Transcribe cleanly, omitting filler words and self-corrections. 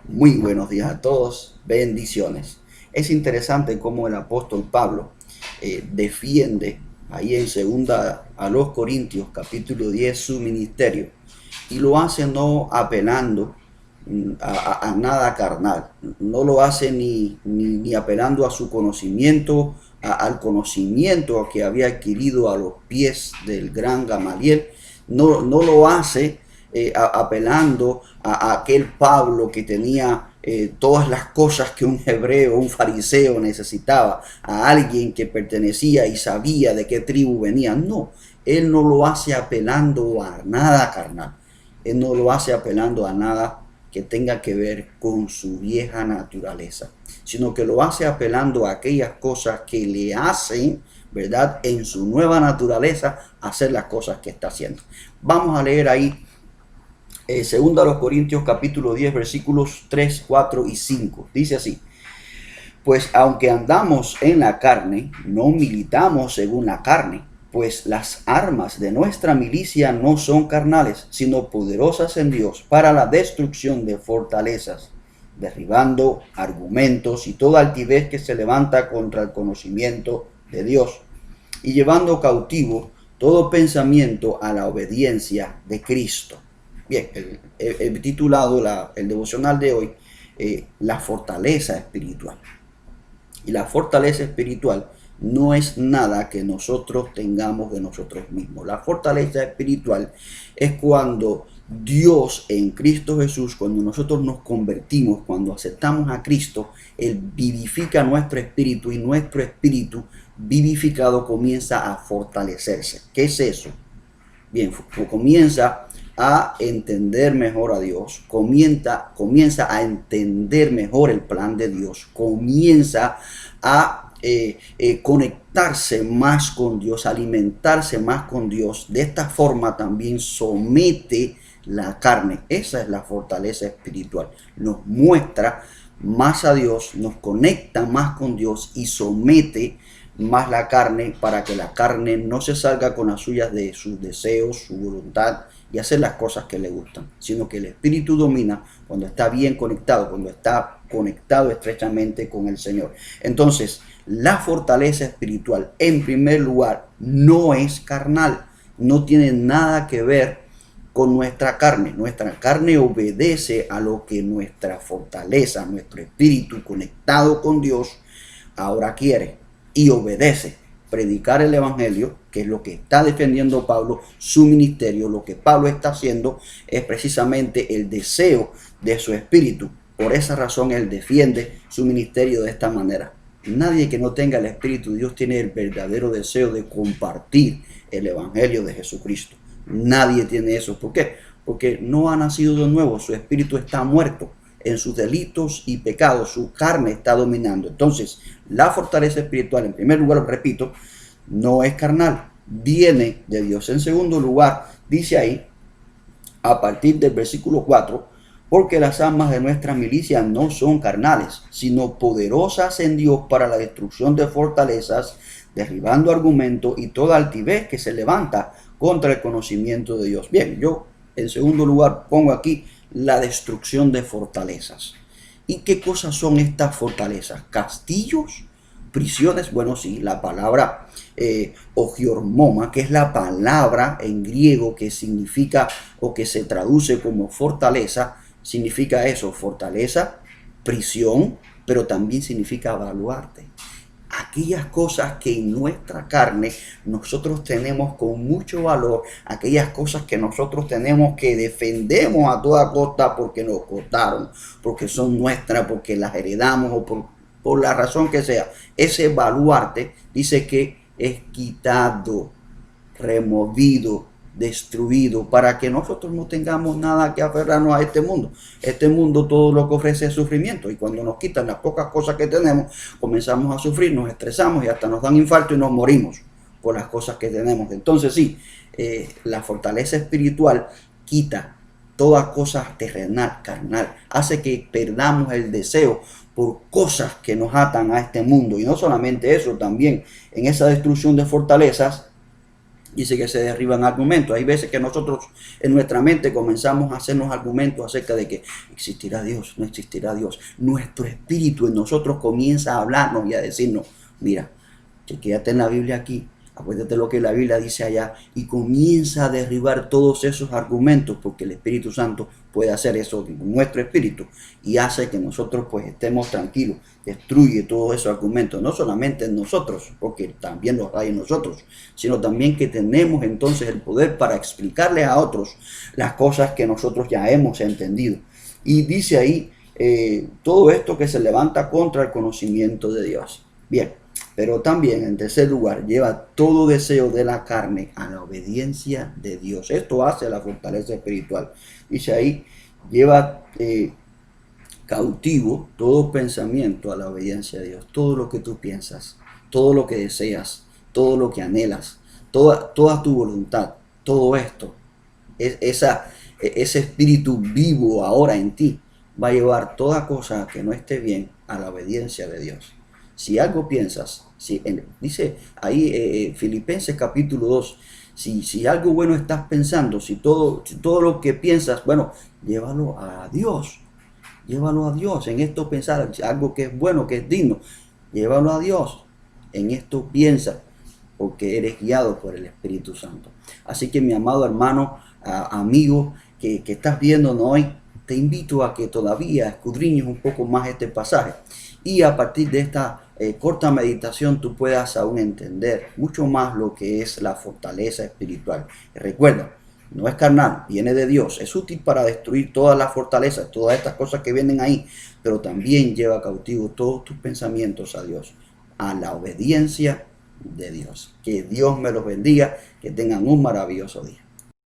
Muy buenos días a todos, bendiciones. Es interesante cómo el apóstol Pablo defiende ahí en segunda a los Corintios capítulo 10 su ministerio y lo hace no apelando a nada carnal, no lo hace ni apelando a su conocimiento, al conocimiento que había adquirido a los pies del gran Gamaliel, no lo hace apelando a aquel Pablo que tenía todas las cosas que un hebreo, un fariseo necesitaba, a alguien que pertenecía y sabía de qué tribu venía. No, él no lo hace apelando a nada carnal, él no lo hace apelando a nada que tenga que ver con su vieja naturaleza, sino que lo hace apelando a aquellas cosas que le hacen, ¿verdad?, en su nueva naturaleza hacer las cosas que está haciendo. Vamos a leer ahí segundo a los Corintios capítulo 10 versículos 3, 4 y 5. Dice así: pues aunque andamos en la carne, no militamos según la carne, pues las armas de nuestra milicia no son carnales, sino poderosas en Dios para la destrucción de fortalezas, derribando argumentos y toda altivez que se levanta contra el conocimiento de Dios, y llevando cautivo todo pensamiento a la obediencia de Cristo. Bien, he titulado el devocional de hoy La fortaleza espiritual. Y la fortaleza espiritual no es nada que nosotros tengamos de nosotros mismos. La fortaleza espiritual es cuando Dios en Cristo Jesús, cuando nosotros nos convertimos, cuando aceptamos a Cristo, Él vivifica nuestro espíritu y nuestro espíritu vivificado comienza a fortalecerse. ¿Qué es eso? Bien, comienza a entender mejor a Dios, comienza a entender mejor el plan de Dios, comienza a conectarse más con Dios, alimentarse más con Dios. De esta forma también somete la carne. Esa es la fortaleza espiritual. Nos muestra más a Dios, nos conecta más con Dios y somete más la carne para que la carne no se salga con las suyas de sus deseos, su voluntad y hacer las cosas que le gustan, sino que el espíritu domina cuando está bien conectado, cuando está conectado estrechamente con el Señor. Entonces, la fortaleza espiritual, en primer lugar, no es carnal, no tiene nada que ver con nuestra carne. Nuestra carne obedece a lo que nuestra fortaleza, nuestro espíritu conectado con Dios, ahora quiere y obedece. Predicar el evangelio, que es lo que está defendiendo Pablo, su ministerio, lo que Pablo está haciendo es precisamente el deseo de su espíritu. Por esa razón él defiende su ministerio de esta manera. Nadie que no tenga el espíritu de Dios tiene el verdadero deseo de compartir el evangelio de Jesucristo. Nadie tiene eso. ¿Por qué? Porque no ha nacido de nuevo, su espíritu está muerto en sus delitos y pecados, su carne está dominando. Entonces, la fortaleza espiritual, en primer lugar, lo repito, no es carnal, viene de Dios. En segundo lugar, dice ahí, a partir del versículo 4, porque las armas de nuestra milicia no son carnales, sino poderosas en Dios para la destrucción de fortalezas, derribando argumentos y toda altivez que se levanta contra el conocimiento de Dios. Bien, yo en segundo lugar pongo aquí la destrucción de fortalezas. ¿Y qué cosas son estas fortalezas? ¿Castillos? ¿Prisiones? Bueno, sí, la palabra ogiormoma, que es la palabra en griego que significa o que se traduce como fortaleza, significa eso, fortaleza, prisión, pero también significa baluarte. Aquellas cosas que en nuestra carne nosotros tenemos con mucho valor, aquellas cosas que nosotros tenemos que defendemos a toda costa porque nos costaron, porque son nuestras, porque las heredamos o por la razón que sea. Ese baluarte dice que es quitado, removido, destruido, para que nosotros no tengamos nada que aferrarnos a este mundo. Este mundo todo lo que ofrece es sufrimiento, y cuando nos quitan las pocas cosas que tenemos, comenzamos a sufrir, nos estresamos y hasta nos dan infarto y nos morimos por las cosas que tenemos. Entonces sí, la fortaleza espiritual quita toda cosa terrenal, carnal, hace que perdamos el deseo por cosas que nos atan a este mundo. Y no solamente eso, también en esa destrucción de fortalezas Dice que se derriban argumentos. Hay veces que nosotros en nuestra mente comenzamos a hacernos argumentos acerca de que existirá Dios, no existirá Dios. Nuestro espíritu en nosotros comienza a hablarnos y a decirnos, mira, chequéate en la Biblia aquí, acuérdate lo que la Biblia dice allá, y comienza a derribar todos esos argumentos, porque el Espíritu Santo puede hacer eso en nuestro espíritu y hace que nosotros pues estemos tranquilos. Destruye todos esos argumentos, no solamente en nosotros, porque también los hay en nosotros, sino también que tenemos entonces el poder para explicarles a otros las cosas que nosotros ya hemos entendido. Y dice ahí, todo esto que se levanta contra el conocimiento de Dios. Bien. Pero también, en tercer lugar, lleva todo deseo de la carne a la obediencia de Dios. Esto hace la fortaleza espiritual. Dice ahí, lleva cautivo todo pensamiento a la obediencia de Dios. Todo lo que tú piensas, todo lo que deseas, todo lo que anhelas, toda tu voluntad, todo esto, ese espíritu vivo ahora en ti, va a llevar toda cosa que no esté bien a la obediencia de Dios. Si algo piensas, dice ahí Filipenses capítulo 2, si algo bueno estás pensando, si todo lo que piensas, bueno, llévalo a Dios. Llévalo a Dios. En esto pensar, algo que es bueno, que es digno, llévalo a Dios. En esto piensa, porque eres guiado por el Espíritu Santo. Así que mi amado hermano, amigo, que estás viéndonos hoy, te invito a que todavía escudriñes un poco más este pasaje. Y a partir de esta corta meditación tú puedas aún entender mucho más lo que es la fortaleza espiritual. Recuerda, no es carnal, viene de Dios, es útil para destruir todas las fortalezas, todas estas cosas que vienen ahí, pero también lleva cautivo todos tus pensamientos a Dios, a la obediencia de Dios. Que Dios me los bendiga, que tengan un maravilloso día.